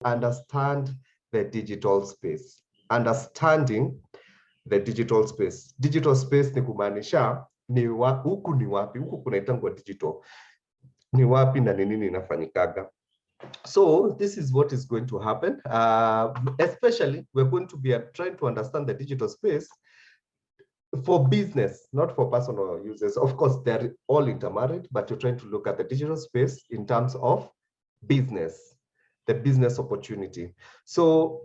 understand the digital space. Understanding the digital space. Digital space ni kumaanisha huku ni wapi, huku kunaitangwa digital. Ni wapi na nini inafanyikaga. So this is what is going to happen. Especially, we're going to be trying to understand the digital space for business, not for personal users. Of course, they're all intermarried, but you're trying to look at the digital space in terms of business, the business opportunity. So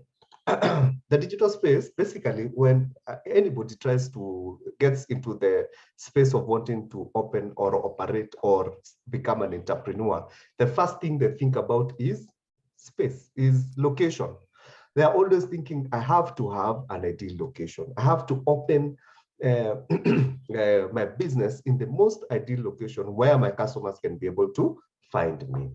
the digital space, basically, when anybody tries to get into the space of wanting to open or operate or become an entrepreneur, the first thing they think about is space, is location. They are always thinking, I have to have an ideal location. I have to open my business in the most ideal location where my customers can be able to find me.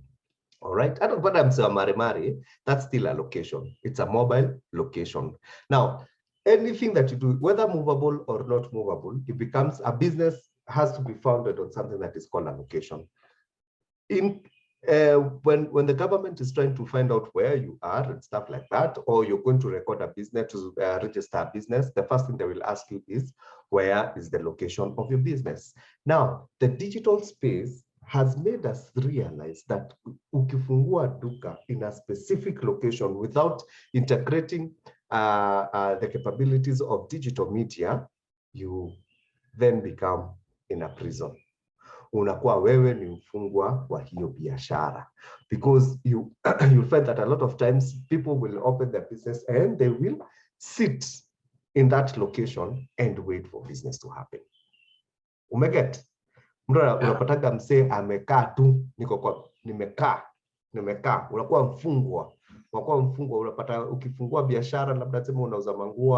All right. I don't, but I'm saying Marimari, that's still a location. It's a mobile location. Now, anything that you do, whether movable or not movable, it becomes a business has to be founded on something that is called a location. When the government is trying to find out where you are and stuff like that, or you're going to record a business, to register a business, the first thing they will ask you is, where is the location of your business? Now, the digital space has made us realize that ukifungua duka in a specific location without integrating the capabilities of digital media, you then become in a prison. Unakuwa wewe ni mfungwa wa hiyo biashara, because you find that a lot of times people will open their business and they will sit in that location and wait for business to happen. Umeget? Unapataga msee amekaa tu, nimekaa, unakuwa mfungwa. Unapata ukifungua biashara, labda sema unauza manguo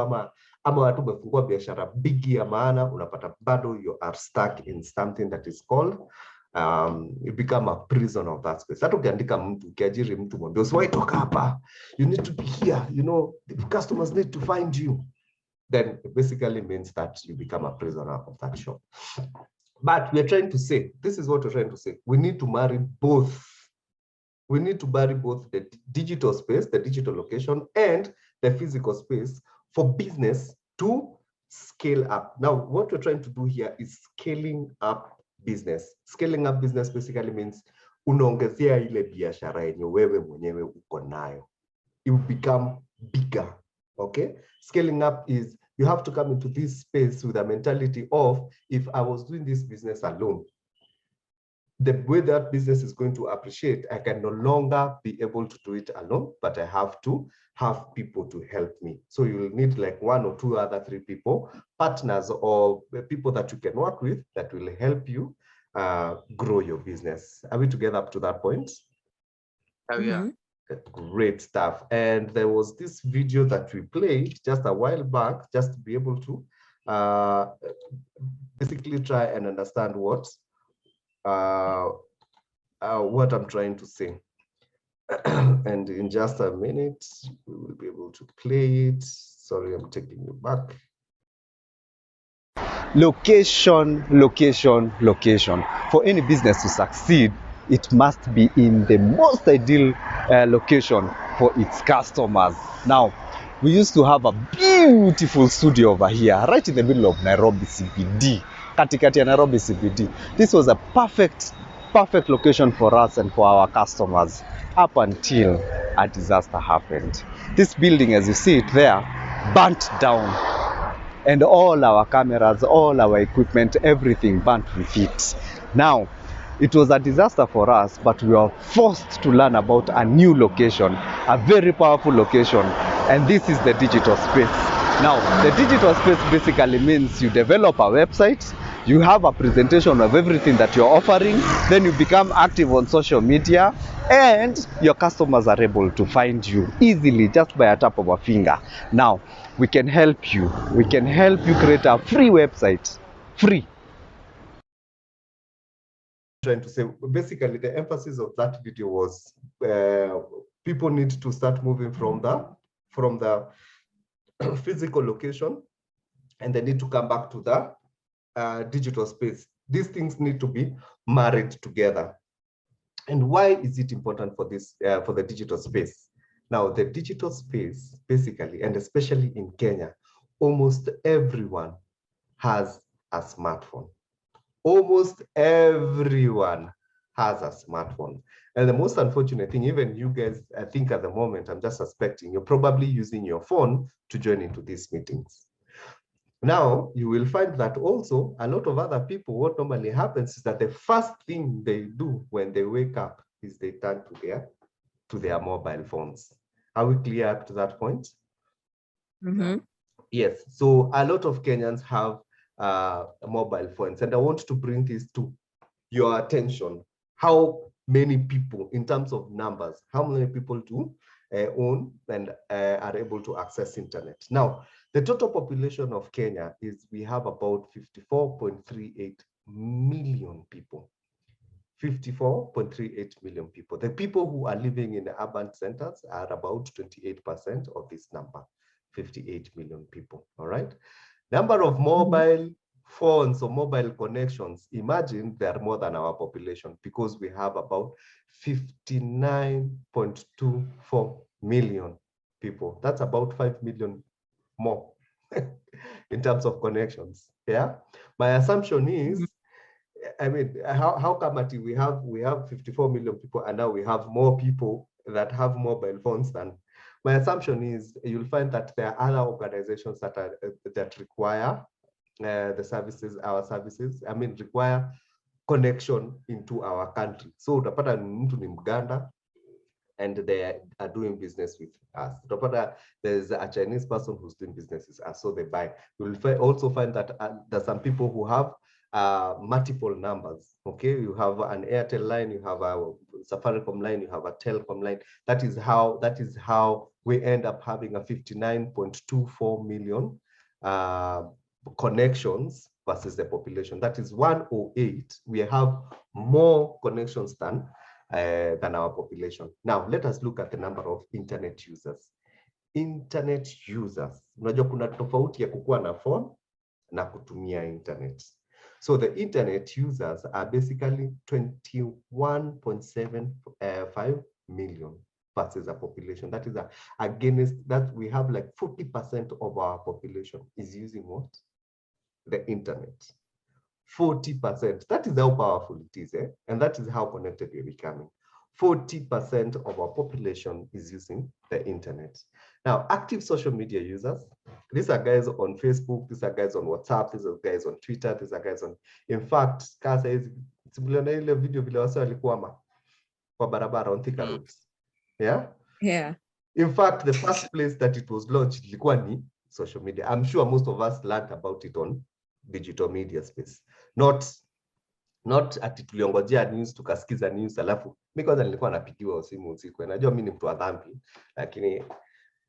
ama watu umefungua biashara bigi ya maana, unapata bado you are stuck in something that is called you become a prisoner of that space. Hata ukiandika mtu, ukiajiri mtu mwambie usiwahi toka hapa, you need to be here, you know, the customers need to find you, then it basically means that you become a prisoner of that shop. But we're trying to say, this is what we're trying to say, we need to marry both. We need to marry both the digital space, the digital location, and the physical space for business to scale up. Now, what we're trying to do here is scaling up business. Scaling up business basically means unaongezea ile biashara yenye wewe mwenyewe uko nayo. It will become bigger, okay? Scaling up is, you have to come into this space with a mentality of, if I was doing this business alone, the way that business is going to appreciate, I can no longer be able to do it alone, but I have to have people to help me. So you'll need like 1 or 2 other 3 people, partners or people that you can work with that will help you grow your business. Are we together up to that point? Oh, yeah. Great stuff. And there was this video that we played just a while back, just to be able to basically try and understand what I'm trying to say. And in just a minute, we will be able to play it. Sorry, I'm taking you back. Location, location, location. For any business to succeed, it must be in the most ideal location for its customers. Now, we used to have a beautiful studio over here, right in the middle of Nairobi CBD. Katikati ya Nairobi CBD. This was a perfect location for us and for our customers, up until a disaster happened. This building, as you see it there, burnt down, and all our cameras, all our equipment, everything burnt with it. Now, it was a disaster for us, but we were forced to learn about a new location, a very powerful location, and this is the digital space. Now, the digital space basically means you develop a website, you have a presentation of everything that you're offering, then you become active on social media, and your customers are able to find you easily just by a tap of a finger. Now, we can help you. We can help you create a free website. Free. Trying to say, basically, the emphasis of that video was people need to start moving from the physical location, and they need to come back to the digital space. These things need to be married together. And why is it important for this for the digital space? Now, the digital space, basically, and especially in Kenya, almost everyone has a smartphone. Almost everyone has a smartphone. And the most unfortunate thing, even you guys, I think at the moment, I'm just suspecting you're probably using your phone to join into these meetings. Now, you will find that also a lot of other people, what normally happens is that the first thing they do when they wake up is they turn to their mobile phones. Are we clear up to that point? Mm-hmm. Yes. So a lot of Kenyans have mobile phones, and I want to bring this to your attention. How many people, in terms of numbers, how many people do own and are able to access internet? Now, the total population of Kenya is, we have about 54.38 million people. 54.38 million people. The people who are living in the urban centers are about 28% of this number, 58 million people, all right? Number of mobile phones or mobile connections, imagine they are more than our population, because we have about 59.24 million people. That's about 5 million more in terms of connections, yeah? My assumption is, I mean, how come that we have 54 million people and now we have more people that have mobile phones than? My assumption is you'll find that there are other organizations that are that require the services, our services. I mean, require connection into our country. So utapata mtu ni Mganda and they are doing business with us. Utapata there's a Chinese person who's doing business with us, so they buy. You'll also find that there's some people who have multiple numbers. Okay, you have an Airtel line, you have a Safaricom line, you have a Telcom line. That is how we end up having a 59.24 million connections versus the population. That is 108. We have more connections than our population. Now, let us look at the number of internet users. Internet users. Unajua kuna tofauti ya kukuwa na phone na kutumia internet. So the internet users are basically 21.75 million versus a population. That is against that, we have like 40% of our population is using what? The internet. 40%. That is how powerful it is, eh? And that is how connected we're becoming. 40% of our population is using the internet. Now, active social media users, these are guys on Facebook, these are guys on WhatsApp, these are guys on Twitter, these are guys on, in fact, kasa hizi, simuliona ile video vile wase walikuwa kwa barabara on Thika Road. Yeah? Yeah. In fact, the first place that it was launched ilikuwa ni social media. I'm sure most of us learned about it on digital media space. Not ati tuliongojea news tukasikiza news alafu mimi kwanza nilikuwa napigiwa simu usiku. Najua mimi ni mtu wa dhambi, lakini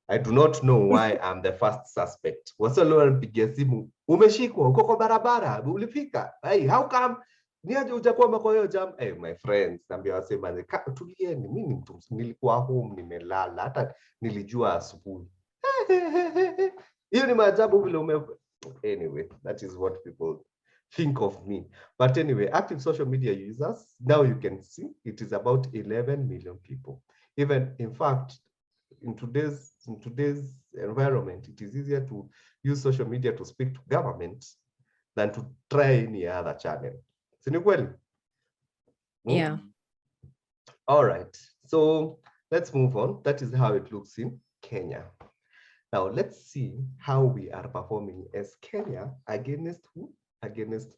I do not know why I'm the first suspect. Wasa leo nipigia simu, umeshikwa uko kwa barabara, ulifika. Hey, how come ni aje hujakuwa kwa hiyo jam? Hey, my friends, naambia wasema tulieni, mimi ni mtu nilikuwa home nimelala, hata nilijua asubuhi. Hiyo ni maajabu vile anyway, that is what people think of me. But anyway, active social media users, now you can see it is about 11 million people. Even in fact, in today's environment, it is easier to use social media to speak to government than to try any other channel. Yeah. All right. So let's move on. That is how it looks in Kenya. Now let's see how we are performing as Kenya against who? Against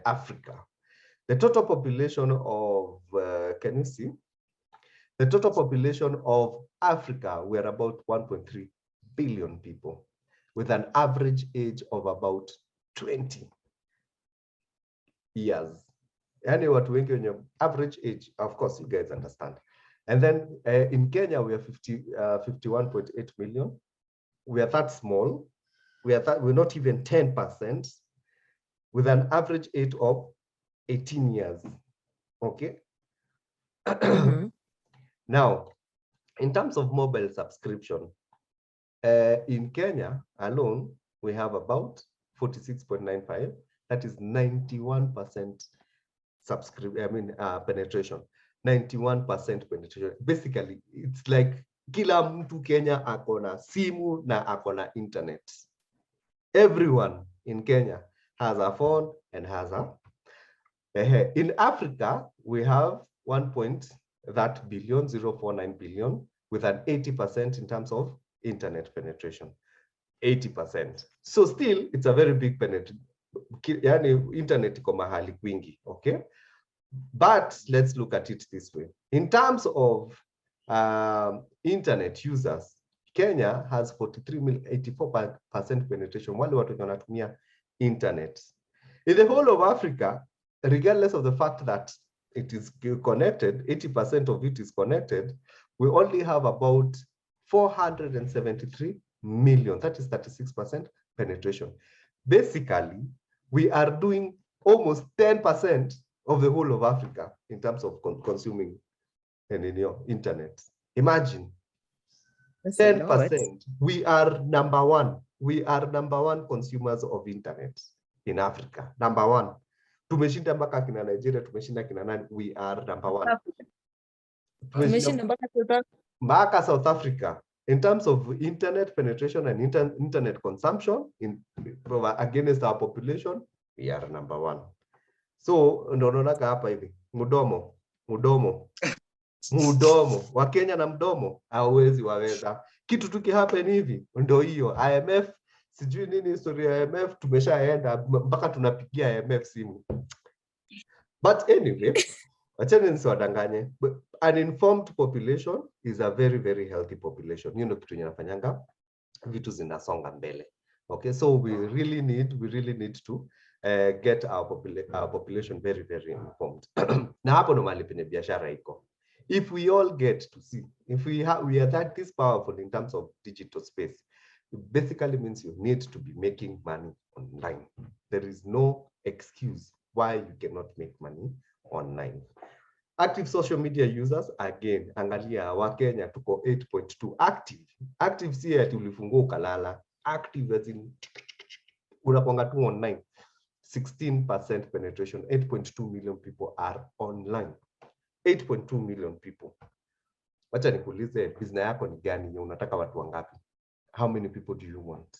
Africa. The total population of, can you see? The total population of Africa, we're about 1.3 billion people with an average age of about 20 years. Yani watu wengi wenye average age, of course you guys understand. And then in Kenya, we are 51.8 million. We are that small. We're not even 10% with an average age of 18 years. Okay. Now, in terms of mobile subscription, in Kenya alone, we have about 46.95. That is 91% penetration. 91% penetration. Basically, it's like Kila mtu Kenya akona simu na akona internet. Everyone in Kenya has a phone and has a in Africa, we have 1.that billion, 049 billion, with an 80% in terms of internet penetration. 80%. So still, it's a very big penetration. Yani, internet iko mahali kwingi, okay? But let's look at it this way. In terms of internet users, Kenya has 84% penetration. Wale watu wanatumia internet. In the whole of Africa, regardless of the fact that it is connected, 80% of it is connected, we only have about 473 million. That is 36% penetration. Basically, we are doing almost 10% of the whole of Africa in terms of consuming internet. Imagine. That's 10%. We are number one. We are number one consumers of internet in Africa. Number one. Tumeshinda mpaka kina Nigeria, tumeshinda kina nani? We are number one. Tumeshinda mpaka South Africa. In terms of internet penetration and internet consumption against our population, we are number one. So ndo naona hapa hivi mdomo wa Kenya na mdomo hawezi waweza kitu tukihappen hivi, ndo hiyo IMF sijui nini historia ya IMF, tumeshaenda mpaka tunapigia IMF simu. But anyway, acheni nisiwadanganye, an informed population is a very very healthy population. You know, kitu inafanyanga vitu zinasonga mbele. Okay, so we really need to get our population very very informed. Na hapo ndo mahali penye biashara iko. If we all get to see, if we are this powerful in terms of digital space, it basically means you need to be making money online. There is no excuse why you cannot make money online. Active social media users, again, angalia wa Kenya tuko 8.2 active. Active si ati ulifungua ukalala. Active as in unaponga tu online. 16% penetration, 8.2 million people are online. 8.2 million people. Wacha nikuulize, business yako ni gani? Unataka watu wangapi? How many people do you want?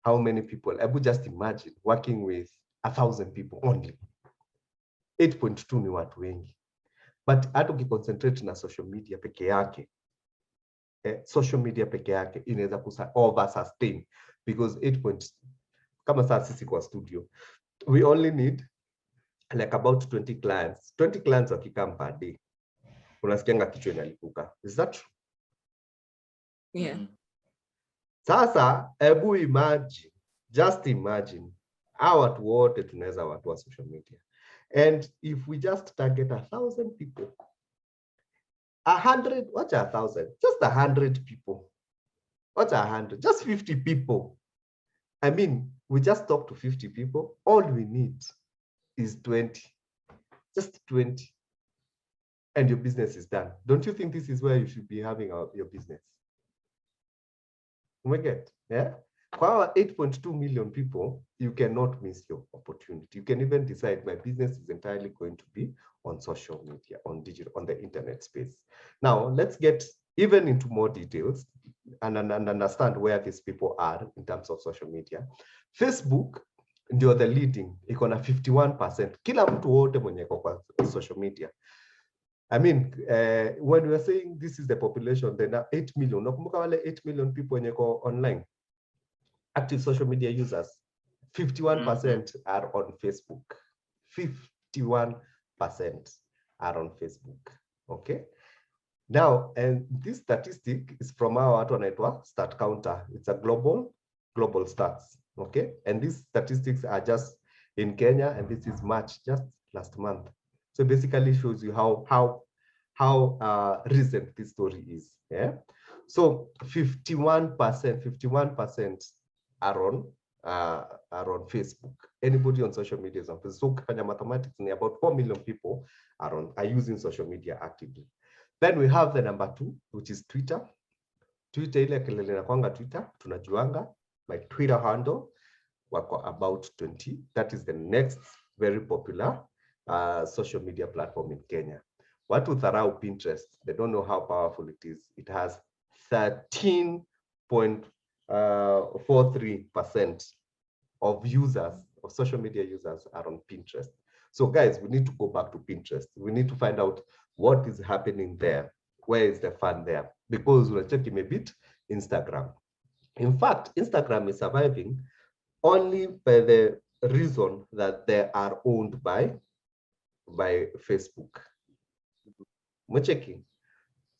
How many people? I would just imagine working with 1,000 people only. 8.2 ni watu wengi. But hata ukiconcentrate na social media peke yake, social media peke yake inaweza over sustain, because 8. Kama saa sisi kwa studio, we only need like about 20 clients. 20 clients wakikam per day, unasikianga kichwa inalipuka. Is that true? Yeah. Sasa hebu imagine, just imagine, hawa watu wote tunaweza watu wa social media. And if we just target 1,000 people, 100, what's 1,000? Just 100 people. What's 100? Just 50 people. I mean, we just talk to 50 people. All we need is 20. Just 20. And your business is done. Don't you think this is where you should be having your business? We get, yeah? For our 8.2 million people, you cannot miss your opportunity. You can even decide my business is entirely going to be on social media, on digital, on the internet space. Now, let's get even into more details and understand where these people are in terms of social media. Facebook, ndio the leading, iko na 51%. Kila mtu wote mwenye kwa social media. I mean, when we are saying this is the population, then 8 million. Nakumbuka wale 8 million people wenye kwa online. Active social media users, 51% are on Facebook. 51% are on Facebook. Okay. Now, and this statistic is from our Start Counter. It's a global stats. Okay. And these statistics are just in Kenya, and this is March, just last month. So basically shows you how recent this story is. Yeah. So 51% are on Facebook. Anybody on social media is on Facebook. So mathematics, about 4 million people are using social media actively. Then we have the number 2, which is Twitter. Twitter ile kelele na kwanga Twitter, tunajuanga. My Twitter handle wako about 20. That is the next very popular social media platform in Kenya. Watu dharau Pinterest. They don't know how powerful it is. It has 13.43% of users, of social media users are on Pinterest. So guys, we need to go back to Pinterest. We need to find out what is happening there. Where is the fun there? Because we're checking a bit Instagram. In fact, Instagram is surviving only by the reason that they are owned by Facebook. We're checking.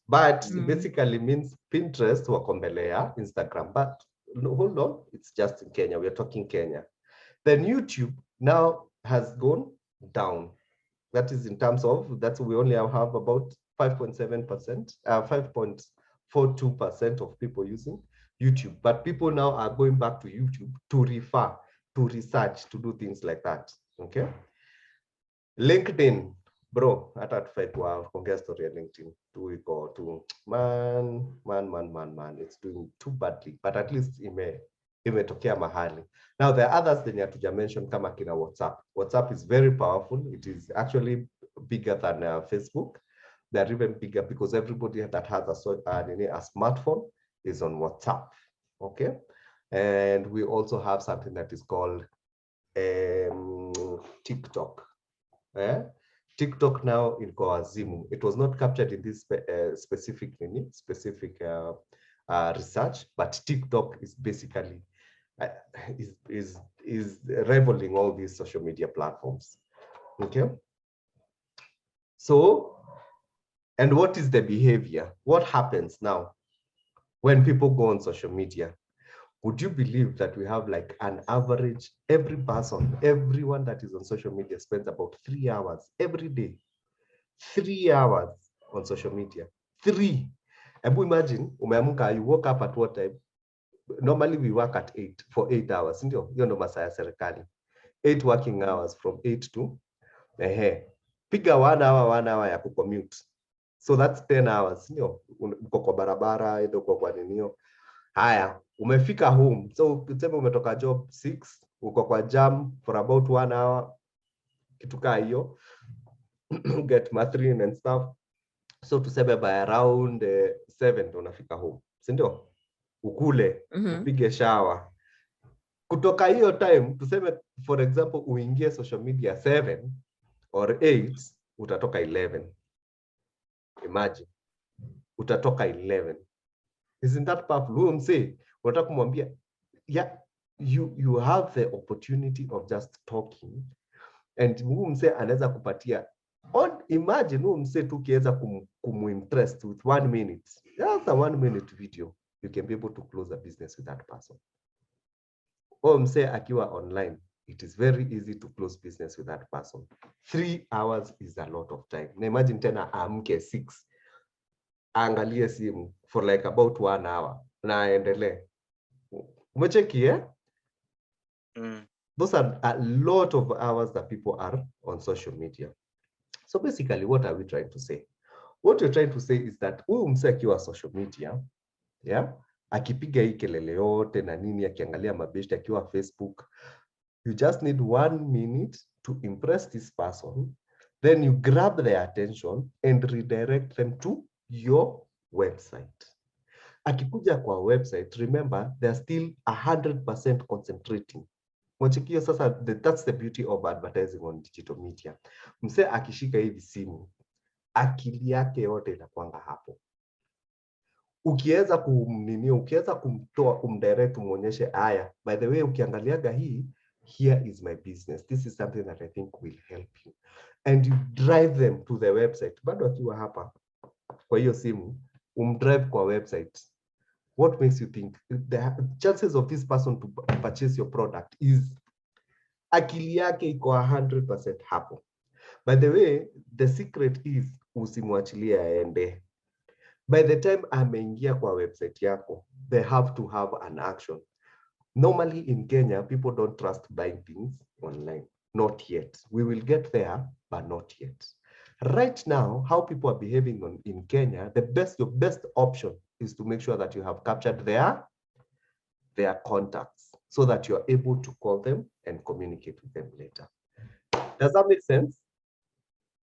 But it basically means Pinterest wako mbele ya Instagram. But no, hold on, it's just in Kenya. We're talking Kenya. Then YouTube now has gone down. That is in terms of, that's we only have about 5.7%, 5.42% of people using YouTube. But people now are going back to YouTube to refer, to research, to do things like that. Okay. LinkedIn, bro, hata tufai kuongea story ya LinkedIn 2 week or 2. Man, it's doing too badly, but at least imetokea mahali. Now there are others zenye hatuja mention kama kina WhatsApp. WhatsApp is very powerful. It is actually bigger than Facebook. They're even bigger because everybody that has a smartphone is on WhatsApp. Okay, and we also have something that is called TikTok. TikTok now in Koazimu. It was not captured in this specific research, but TikTok is basically is rivaling all these social media platforms. Okay. So, and what is the behavior? What happens now when people go on social media? Would you believe that we have like an average, every person, everyone that is on social media spends about 3 hours every day. 3 hours on social media. 3. Ebu imagine, umeamka, you woke up at what time? Normally we work at 8 for 8 hours. Ndio, hiyo ndo masaa ya serikali. 8 working hours from 8 to piga 1 hour ya kucommute. So that's 10 hours. Ndio, uko kwa barabara, ndio kwa ninio. Haya, umefika home. So tuseme umetoka job 6, uko kwa jam for about 1 hour. Kitu kaa hiyo. Get mathrin and stuff. So tuseme by around 7 unafika home. Si ndio? Ukule, upige shower. Kutoka hiyo time, tuseme for example uingie social media 7 or 8, utatoka 11. Imagine. Utatoka 11. Isn't that powerful? Huyo msee, unataka kumwambia, yeah, you have the opportunity of just talking, and huyo msee anaweza kupatia imagine huyo msee tu kiweza kuminterest with 1 minute, just a 1 minute video, you can be able to close a business with that person. Huyo msee akiwa online, it is very easy to close business with that person. 3 hours is a lot of time. Na imagine tena amke 6, angalie simu for like about 1 hour na aendelee. Umecheki Those are a lot of hours that people are on social media. So basically, what are we trying to say? What we're trying to say is that huyu msee akiwa social media, akipiga hii kelele yote na nini, akiangalia mabeshte akiwa Facebook, you just need 1 minute to impress this person, then you grab their attention and redirect them to your website. Akikuja kwa website, remember, they're still 100% concentrating. Mwachikio sasa, that's the beauty of advertising on digital media. Mse akishika hivi simu, akili yake yote inakuanga hapo. Ukiweza ukiweza kumtoa, kumdirect, muonyeshe aya, by the way, ukiangaliaga hii, here is my business. This is something that I think will help you. And you drive them to the website. Bado akiwa hapa kwa hiyo simu, umdrive kwa website. What makes you think the chances of this person to purchase your product is akili yake iko 100% hapo. By the way, the secret is usimwachilie aende. By the time ameingia kwa website yako, they have to have an action. Normally in Kenya, people don't trust buying things online. Not yet. We will get there, but not yet. Right now, how people are behaving in Kenya, your best option is to make sure that you have captured their contacts so that you're able to call them and communicate with them later. Does that make sense?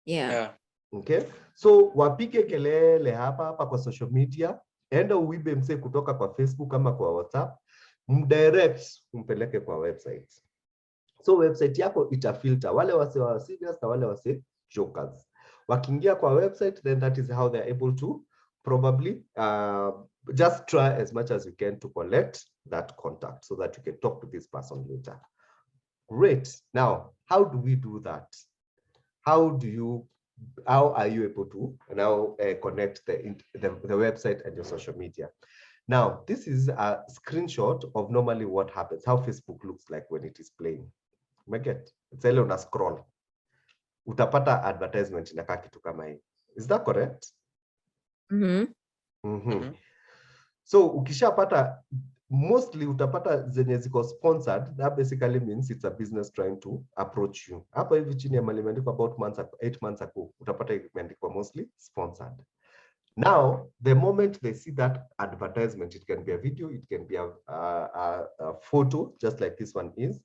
Yeah. Okay, so wapige kelele hapa kwa social media, enda uibe mse kutoka kwa Facebook ama kwa WhatsApp, mdirect umpeleke kwa website. So website yako itafilter wale wase wa serious na wale wase jokers. Wakiingia kwa website, then that is how they are able to probably just try as much as you can to collect that contact so that you can talk to this person later. Great. Now, how do we do that? How are you able to now connect the website and your social media? Now, this is a screenshot of normally what happens, how Facebook looks like when it is playing. Umeget? It's ile una scroll. Utapata advertisement inakaa kitu kama hii. Is that correct? So ukishapata, mostly utapata zenye ziko sponsored. That basically means it's a business trying to approach you. Hapa hivi chini ya mali imeandikwa about 8 months ago, utapata imeandikwa mostly sponsored. Now, the moment they see that advertisement, it can be a video, it can be a photo, just like this one is.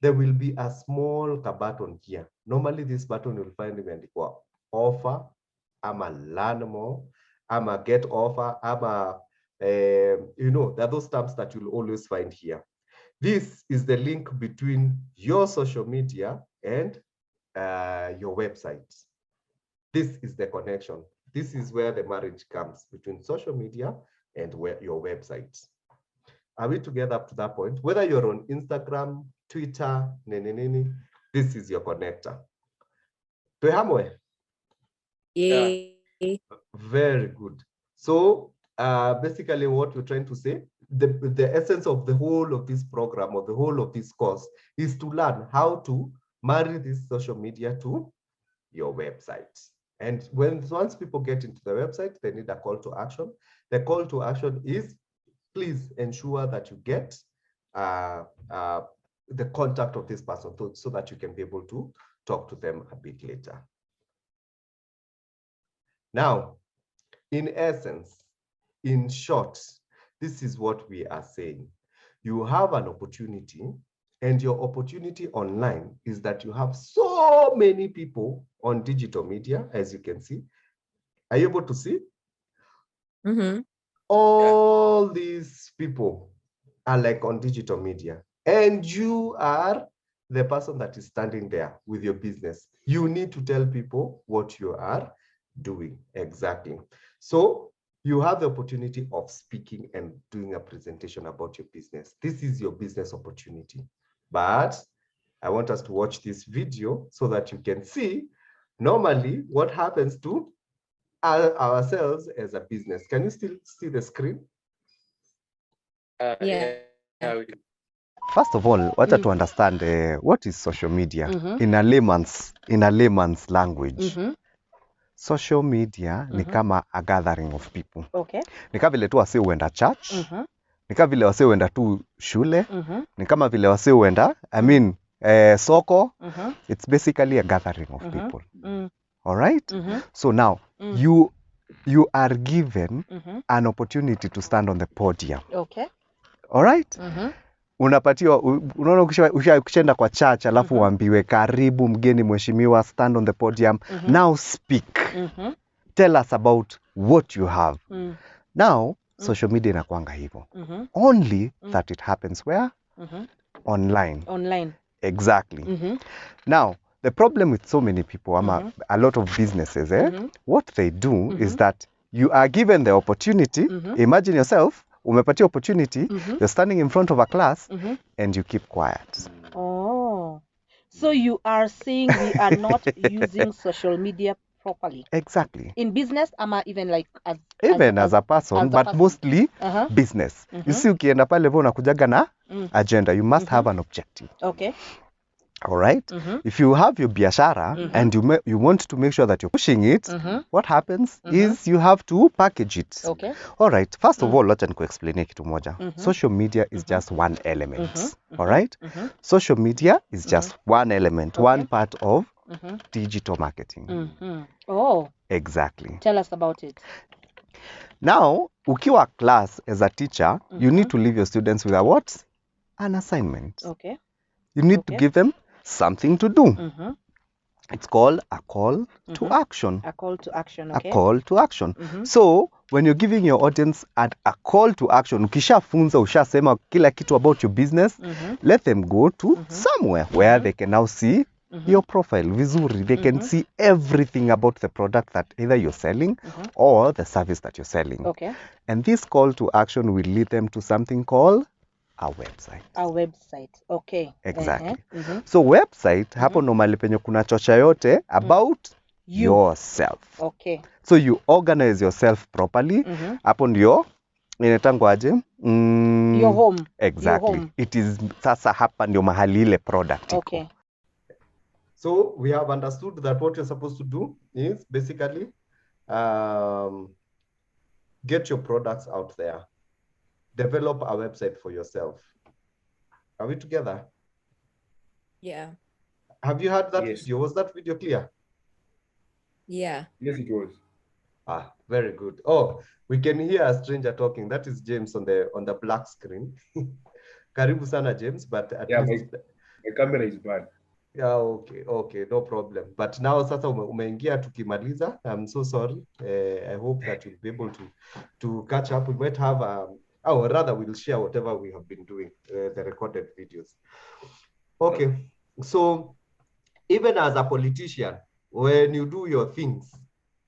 There will be a small button here. Normally, this button you'll find imeandikwa offer, ama learn more, ama get offer, ama you know, there are those terms that you'll always find here. This is the link between your social media and your website. This is the connection. This is where the marriage comes between social media and your website. Are we together up to that point? Whether you're on Instagram, Twitter, this is your connector. Tuhamwe? Yeah. Very good. So basically what we're trying to say, the essence of the whole of this program or the whole of this course is to learn how to marry this social media to your website. And once people get into the website, they need a call to action. The call to action is, please ensure that you get the contact of this person so that you can be able to talk to them a bit later. Now, in essence, in short, this is what we are saying. You have an opportunity, and your opportunity online is that you have so many people on digital media, as you can see. Are you able to see? All these people are like on digital media, and you are the person that is standing there with your business. You need to tell people what you are doing exactly. So you have the opportunity of speaking and doing a presentation about your business. This is your business opportunity. But I want us to watch this video so that you can see normally what happens to ourselves as a business. Can you still see the screen? Yeah. First of all, wacha to understand what is social media in a layman's language. Social media ni kama a gathering of people. Okay. Ni kama vile tu wase huenda church. Ni kama vile wase huenda tu shule. Ni kama vile wase huenda, soko. It's basically a gathering of people. All right? So now, you are given an opportunity to stand on the podium. Okay. All right? Unapatiwa, unaona ukishaenda kwa church alafu uambiwe karibu mgeni mheshimiwa, stand on the podium, now speak, tell us about what you have. Now social media inakuanga hivyo, only that it happens where? Online. Exactly. Now the problem with so many people, a lot of businesses, what they do is that you are given the opportunity. Imagine yourself, umepatia opportunity, you're standing in front of a class, and you keep quiet. Oh, so you are saying we are not using social media properly? Exactly. In business, even like as a person, but mostly business. You see, ukienda pale vo unakujaga na agenda. You must have an objective. Okay. All right. If you have your biashara and you want to make sure that you're pushing it, what happens is you have to package it. Okay. All right. First of all, let's explain kitu moja. Social media is just one element. All right. Social media is just one element, one part of digital marketing. Oh. Exactly. Tell us about it. Now, ukiwa class as a teacher, you need to leave your students with a what? An assignment. Okay. You need to give them something to do. It's called a call to Mhm. action. A call to action, A okay? call to action. Mhm. So when you're giving your audience a call to action, ukishafunza, ushasema kila kitu about your business, Mhm. let them go to somewhere where they can now see your profile vizuri. They can see everything about the product that either you're selling or the service that you're selling. Okay. And this call to action will lead them to something called a website. A website, okay. Exactly. Mhm. So website, hapo ndo mahali penye kuna chocha yote about You. yourself. Okay. So you organize yourself properly. Hapo ndio inaitangwaje? Your home. Exactly. Your home. It is sasa hapa ndio mahali ile product iko. Okay. So we have understood that what you're supposed to do is basically get your products out there. Develop a website for yourself. Are we together? Yeah. Have you heard that Yes. video? Was that video clear? Yeah. Yes, it was. Ah, very good. Oh, we can hear a stranger talking. That is James on the black screen. Karibu sana, James, but at Yeah, least my camera is bad. yeah, okay, no problem. But now sasa umeingia tukimaliza. I'm so sorry. I hope that you'll be able to catch up. We might have or rather we'll share whatever we have been doing, the recorded videos. Okay, so even as a politician, when you do your things,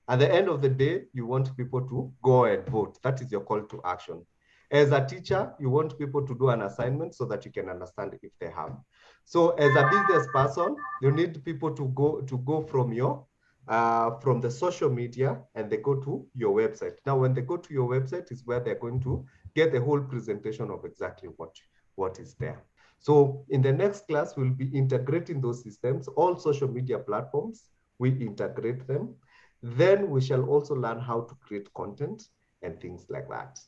at the end of the day, you want people to go and vote. That is your call to action. As a teacher, you want people to do an assignment so that you can understand if they have. So as a business person, you need people to go from your from the social media and they go to your website. Now, when they go to your website is where they're going to get the whole presentation of exactly what is there. So in the next class, we'll be integrating those systems, all social media platforms, we integrate them. Then we shall also learn how to create content and things like that.